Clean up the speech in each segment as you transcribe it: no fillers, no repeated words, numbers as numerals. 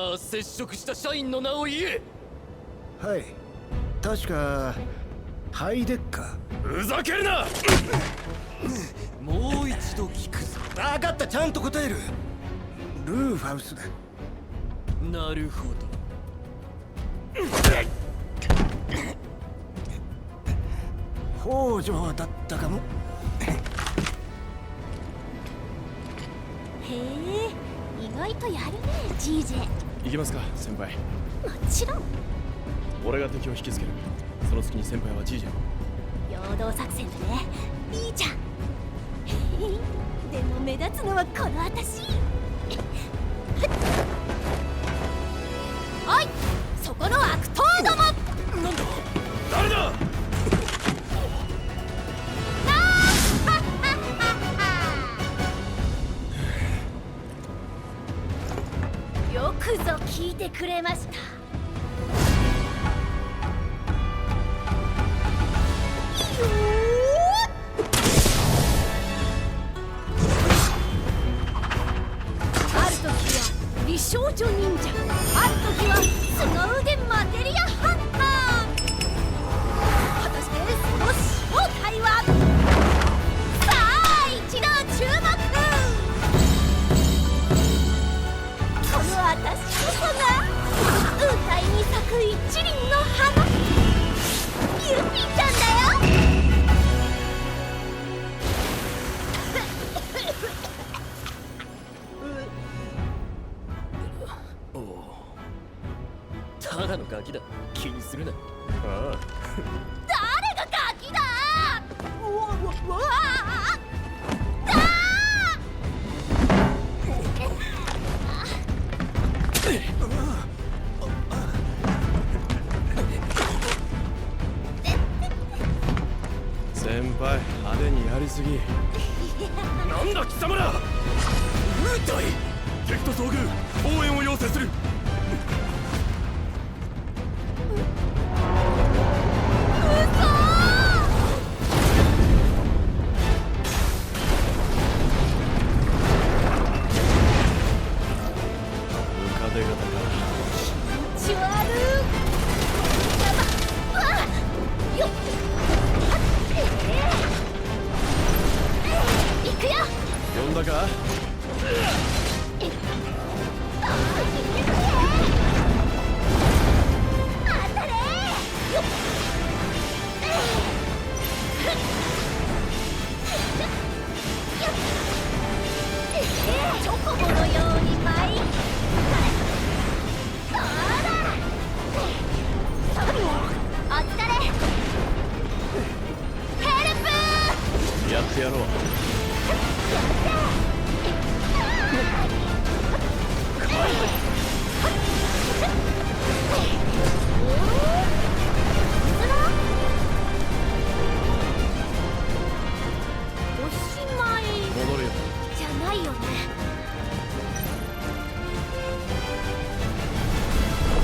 さあ接触した社員の名を言え。はい、確かハイデッカふざけるなもう一度聞くぞ。分かった、ちゃんと答える。ルーファウスだ。なるほど。北条だったかも。へえ、意外とやるね GJ。 行きますか先輩。もちろん俺が敵を引きつける。その隙に先輩は GJ を。陽動作戦だね。いいじゃん。へへでも目立つのはこの私。おい、そこの悪党ども。なんだ誰だ。よくぞ聞いてくれました。ある時は美少女忍者、ある時は凄腕マテリアハンター。果たしてその正体は。さあ一同注目。この私こそが雲海に咲く一輪の花、ユピちゃんだよ。ただのガキだ、気にするな。ああ誰がガキだ。うわ先輩派手にやりすぎ。なんだ貴様ら。無隊敵と遭遇、応援を要請する。呼んだか。チョコボのように舞い。あったれ。ヘルプ。やってやろう。おしまい戻るよ。じゃないよね。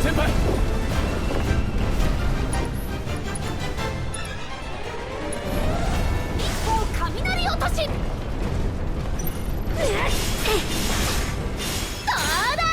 先輩。一方雷落とし。どうだ。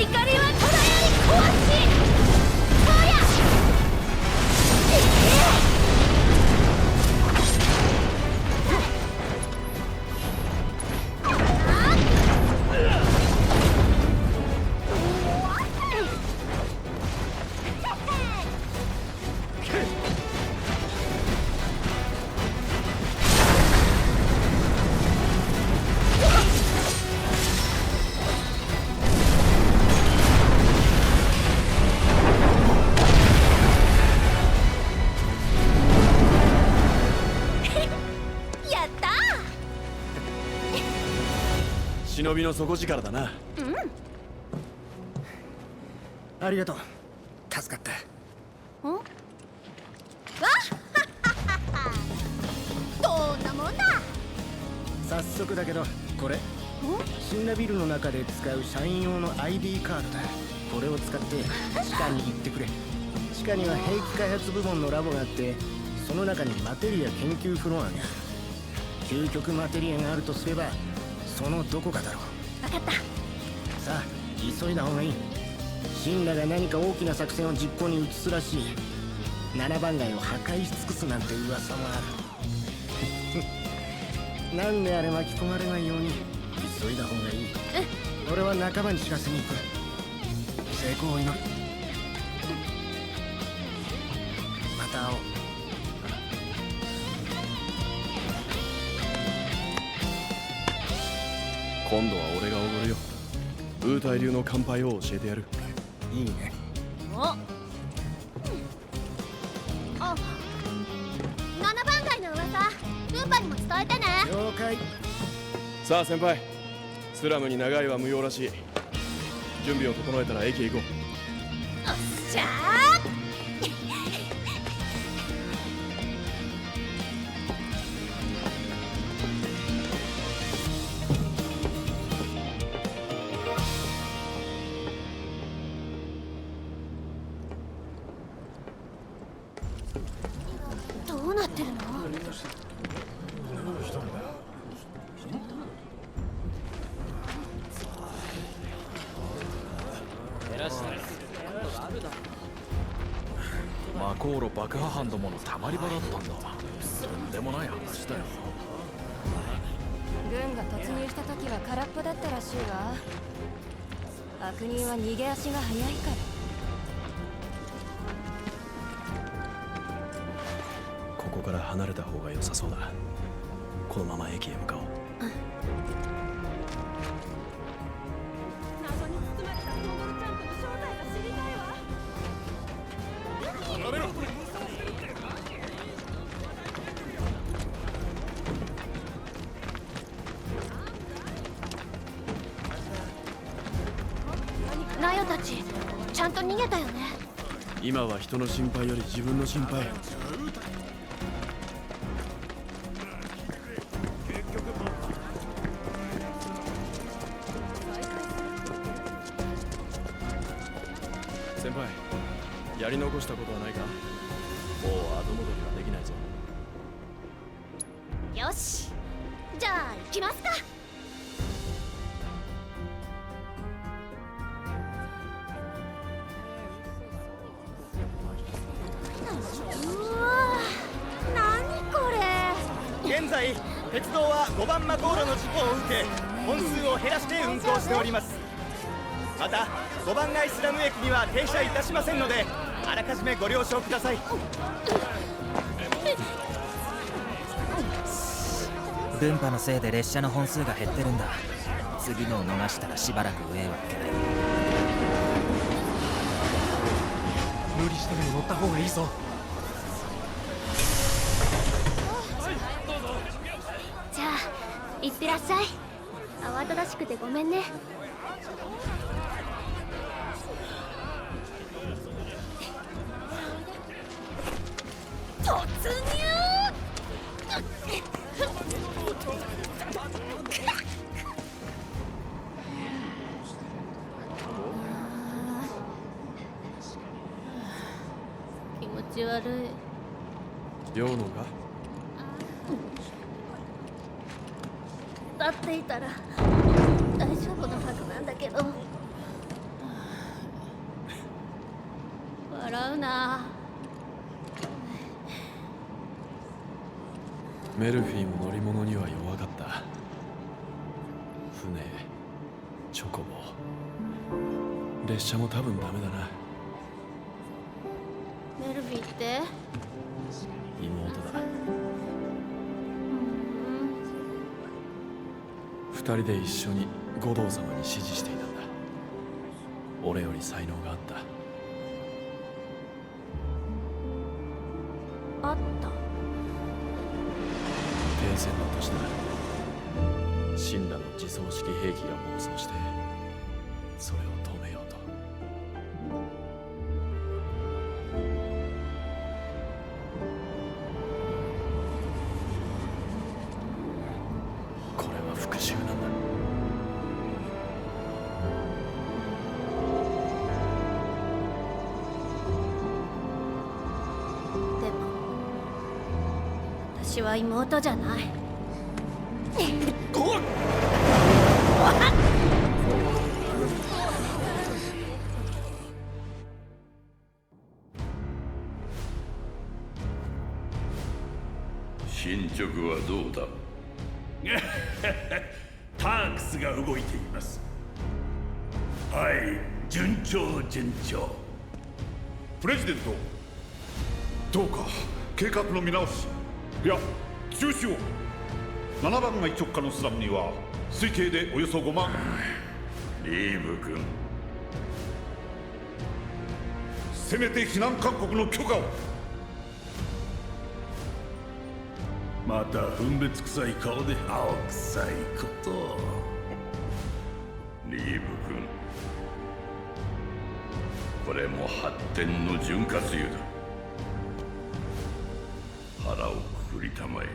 怒りは虎より壊しそうや忍びの底力だな。ありがとう。助かった。んわっどんなもんだ。早速だけどこれシンナビルの中で使う社員用の ID カードだ。これを使って地下に行ってくれ。地下には兵器開発部門のラボがあって、その中にマテリア研究フロアがある。究極マテリアがあるとすればそのどこかだろう。分かった。さあ急いだ方がいい。シンラが何か大きな作戦を実行に移すらしい。7番街を破壊し尽くすなんて噂もある。なんであれ巻き込まれないように急いだ方がいい。俺は仲間に知らせに行く。成功を祈る。また会おう。今度は俺がおごるよ。ウータイ流の乾杯を教えてやる。いいね。おあ、7番街の噂ルンパにも伝えてね。了解。さあ先輩、スラムに長いは無用らしい。準備を整えたら駅へ行こう。おっしゃー。どうなってるの？マコーロ爆破犯どものたまり場だったんだ。とんでもない話だよ。軍が突入した時は空っぽだったらしいわ。悪人は逃げ足が速いから。ここから離れた方が良さそうだ。このまま駅へ向かおう。謎に包まれたモンゴルチャンプの正体が知りたいわ。離れろ。ライオンたちちゃんと逃げたよね。今は人の心配より自分の心配。先輩、やり残したことはないか？もう後戻りはできないぞ。よし、じゃあ行きますか。うわー、何これ。現在鉄道は5番マコーロの事故を受け本数を減らして運行しております。また5番街スラム駅には停車いたしませんので、あらかじめご了承ください。分波のせいで列車の本数が減ってるんだ。次のを逃したらしばらく上は行けない。無理してでも乗った方がいいぞ。じゃあ行ってらっしゃい。慌ただしくてごめんね。突入。気持ち悪い。寮のが立っていたら大丈夫なはずなんだけど。笑うな。メルフィーも乗り物には弱かった。船、チョコボ、列車も多分ダメだな。メルフィーって妹だ。二人で一緒に五道様に師事していたんだ。俺より才能があった。あった。停戦の年だ。神羅の自走式兵器が暴走して、それを止めようと。これは復讐なんだ。でも私は妹じゃない。進捗はどうだ？タークスが動いています。はい、順調順調。プレジデント、どうか計画の見直し、いや中止を。7番街直下のスラムには推計でおよそ5万。リーブ君、せめて避難勧告の許可を。また分別臭い顔で青臭いこと。リーブ君、これも発展の潤滑油だ。腹をくくりたまえ。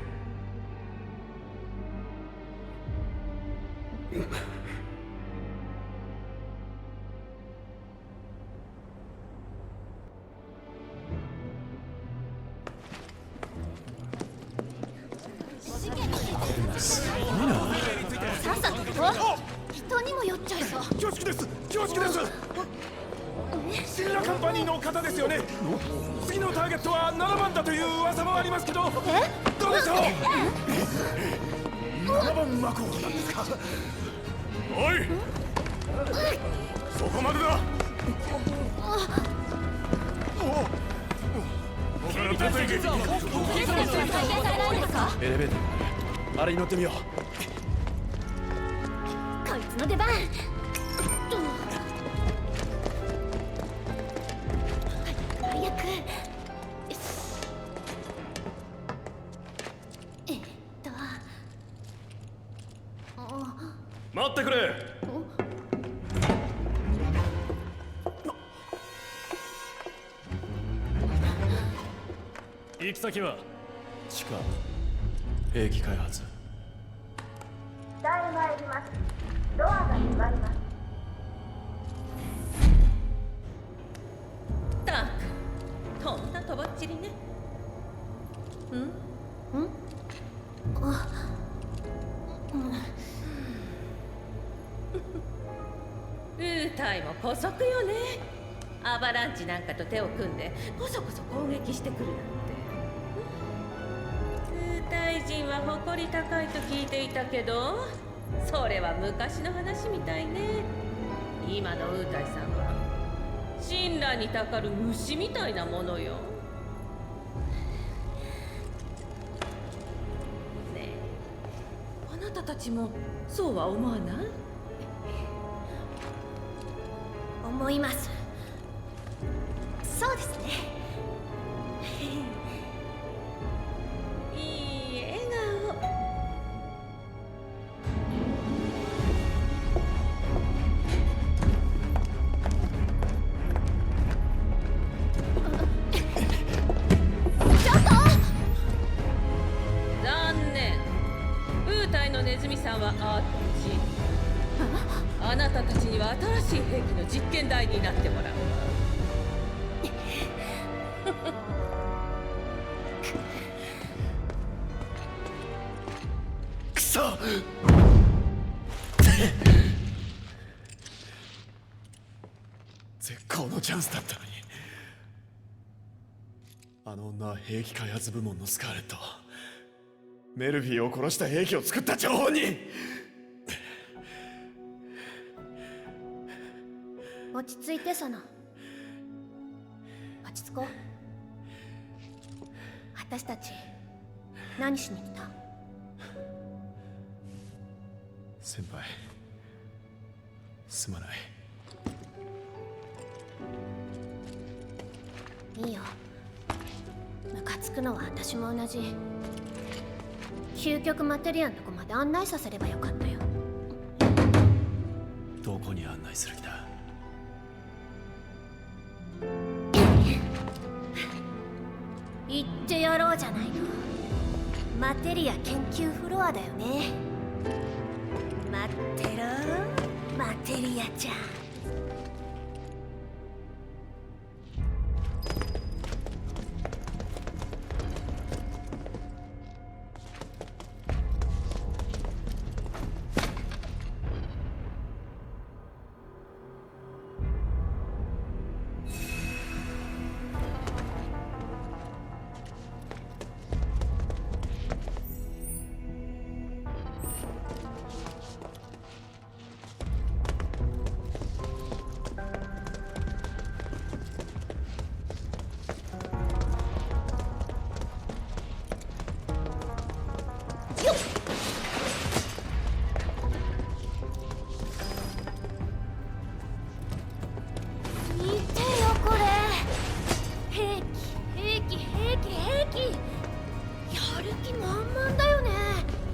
さっさと行こう。人にも酔っちゃいそう。恐縮です、恐縮です。シンラカンパニーの方ですよね。次のターゲットは7番だという噂もありますけど、どうでしょう。7番マコーなんですか。おい、そこまでだ。僕の手続き。プレゼントは再開されないんですか？エレベーターがある。あれに乗ってみよう。こいつの出番。早く。よし。待ってくれ。行き先は地下兵器開発。伝え参ります。ドアが閉まります。ターク、とんだとばっちりね。ウータイも姑息よね。アバランチなんかと手を組んでこそこそ攻撃してくるなんて。ウータイ人は誇り高いと聞いていたけど、それは昔の話みたいね。今のウータイさんは神羅にたかる虫みたいなものよ。ねえ、あなたたちもそうは思わない？思います。そうですね。いい笑顔。残念。ウータイのネズミさんはあっち。あなたたちには新しい兵器の実験台になってもらうわ。くそ。絶好のチャンスだったのに。あの女は兵器開発部門のスカーレット。メルフィーを殺した兵器を作った張本人。落ち着いて、サナ。落ち着こう。私たち何しに来た？先輩、すまない。いいよ。ムカつくのは私も同じ。究極マテリアのとこまで案内させればよかったよ。どこに案内する気だ？言ってやろうじゃないの。マテリア研究フロアだよね。待ってろ、マテリアちゃん。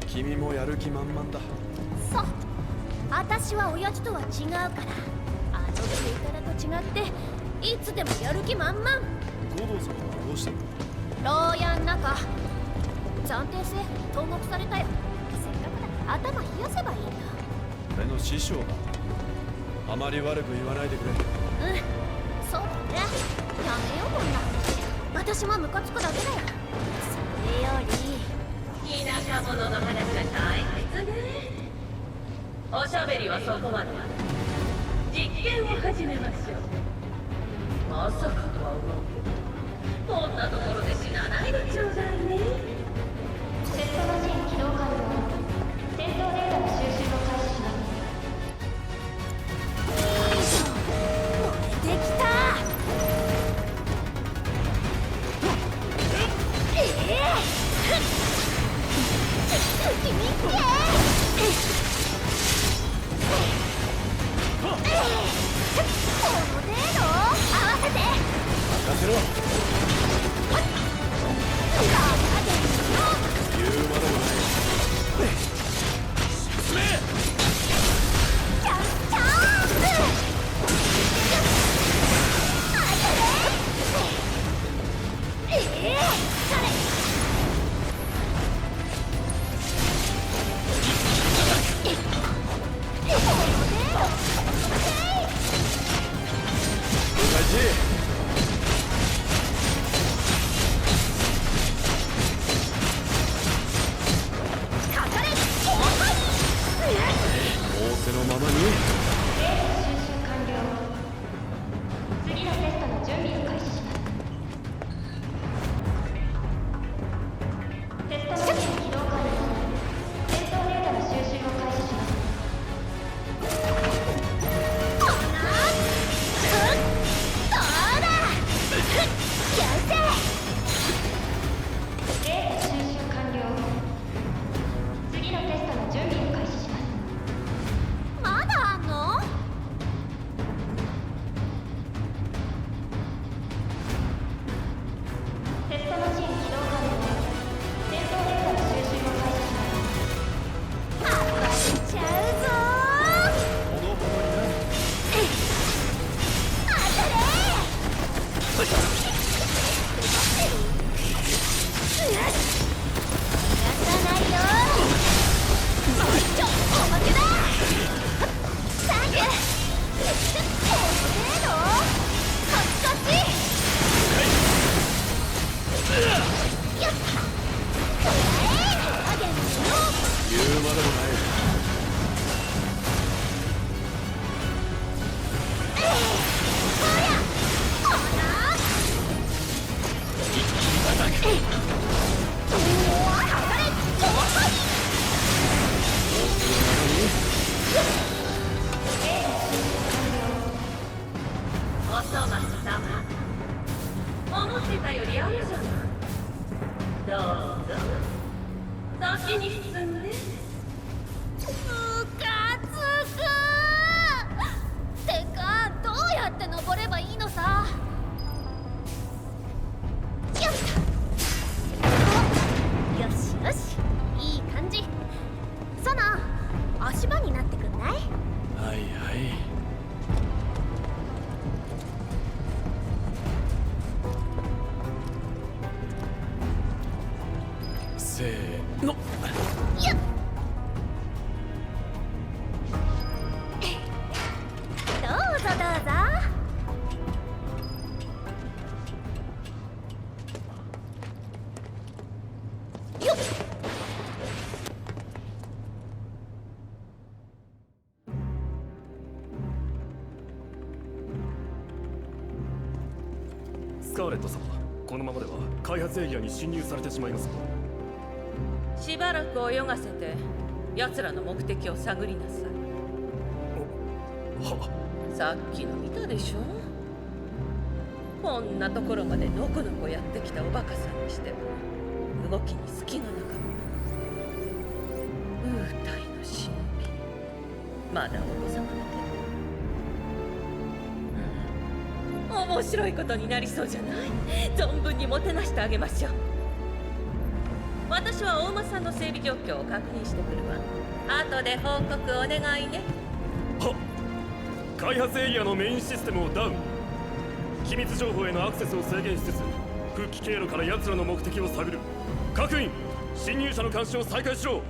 君もやる気満々だ。そう、私は親父とは違うから、あの食い方と違っていつでもやる気満々。護道さんはどうしたの？牢屋ん中暫定制投獄されたよ。せっかくだから頭冷やせばいいんだ。俺の師匠だ。あまり悪く言わないでくれ。うん、そうだね。やめようこんな話。私もムカつくだけだよ。それより田舎者の話が退屈ね。おしゃべりはそこまで。実験を始めましょう。まさかとは思うけど、こんなところで死なないでちょうだいね。テストマシン起動完了。戦闘データの収集を開始します。できた。君ってこの程度合わせて任せろ。言うまでもない。進め。チャンスチャンス。それ。いスカーレット様、このままでは開発エリアに侵入されてしまいます。しばらく泳がせて奴らの目的を探りなさい。さっきの見たでしょ。こんなところまでのこのこやってきたおバカさんにしても動きに隙がなかった。ウータイの忍び、まだお子様だけど、面白いことになりそうじゃない。存分にもてなしてあげましょう。私はお馬さんの整備状況を確認してくるわ。後で報告お願いね。はっ。開発エリアのメインシステムをダウン。機密情報へのアクセスを制限しつつ復帰経路から奴らの目的を探る。各員、侵入者の監視を再開しろ。はっ。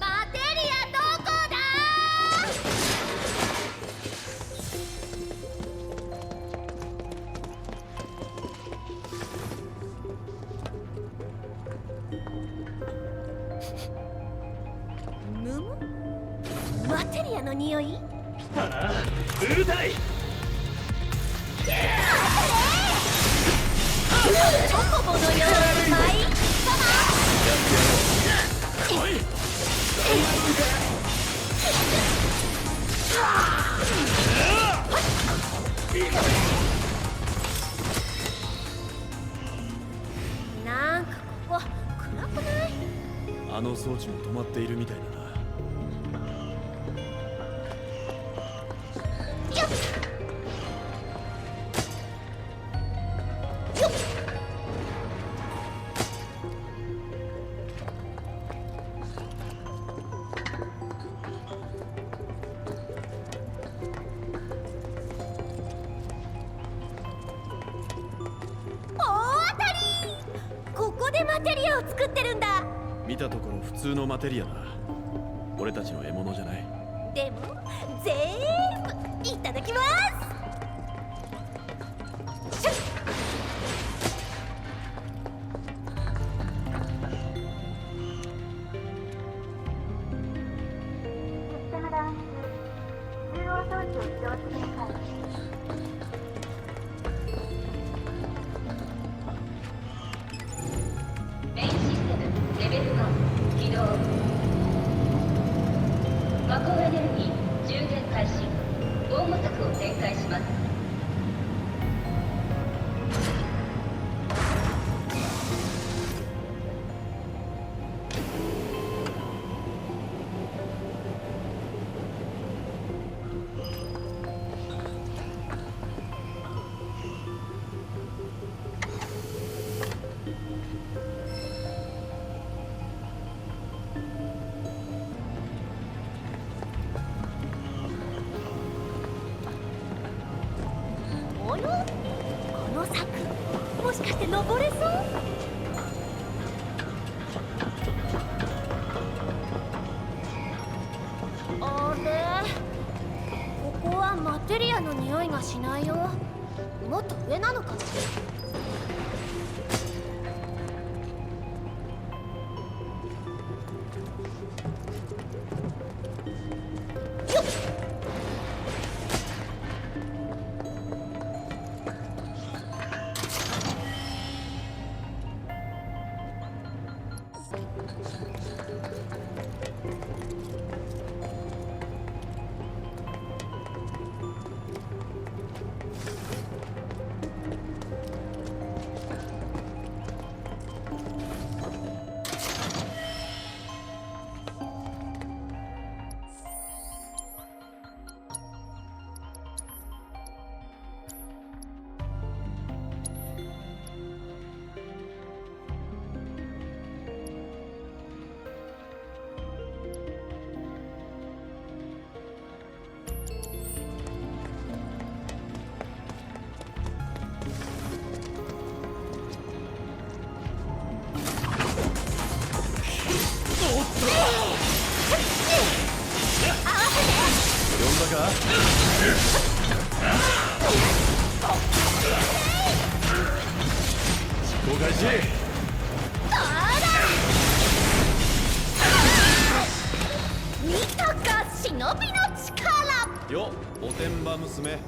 マテリアどこだ？マテリアの匂い？ああ、うるさい。チョコボのように舞い来い。なんかここ暗くない？あの装置も止まっているみたいだな。マテリアを作ってるんだ。見たところ普通のマテリアだ。俺たちの獲物じゃない。でも全部いただきます。シュッ。メインシステムレベル1起動。魔法エネルギー充電開始。防護策を展開します。およ？この柵、もしかして登れそう？あれ、ここはマテリアの匂いがしないよ。もっと上なのかな？公開し。見たか、忍びの力。よ、おてんば娘。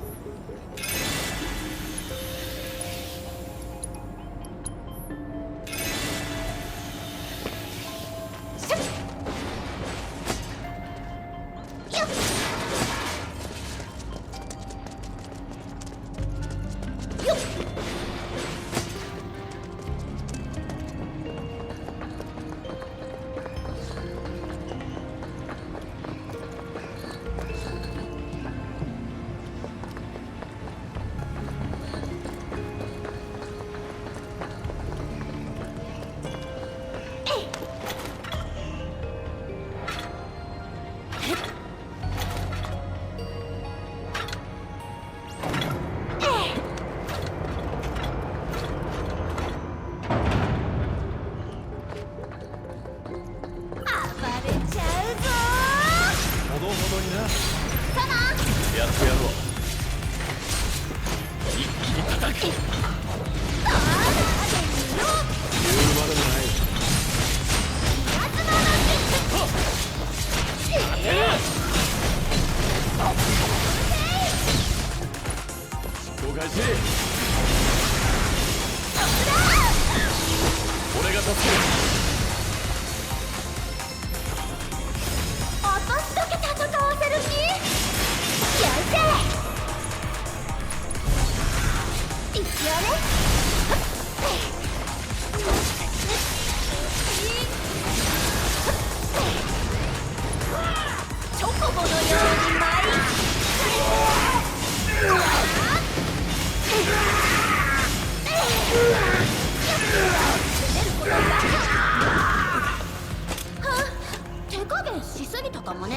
やってやろう。一気に叩く。言うまでもない。了解し。俺が助ける。私だけ戦わせる気？やるぜ。一応ね。チョコボのように舞い。攻めることだけ。手加減しすぎたかもね。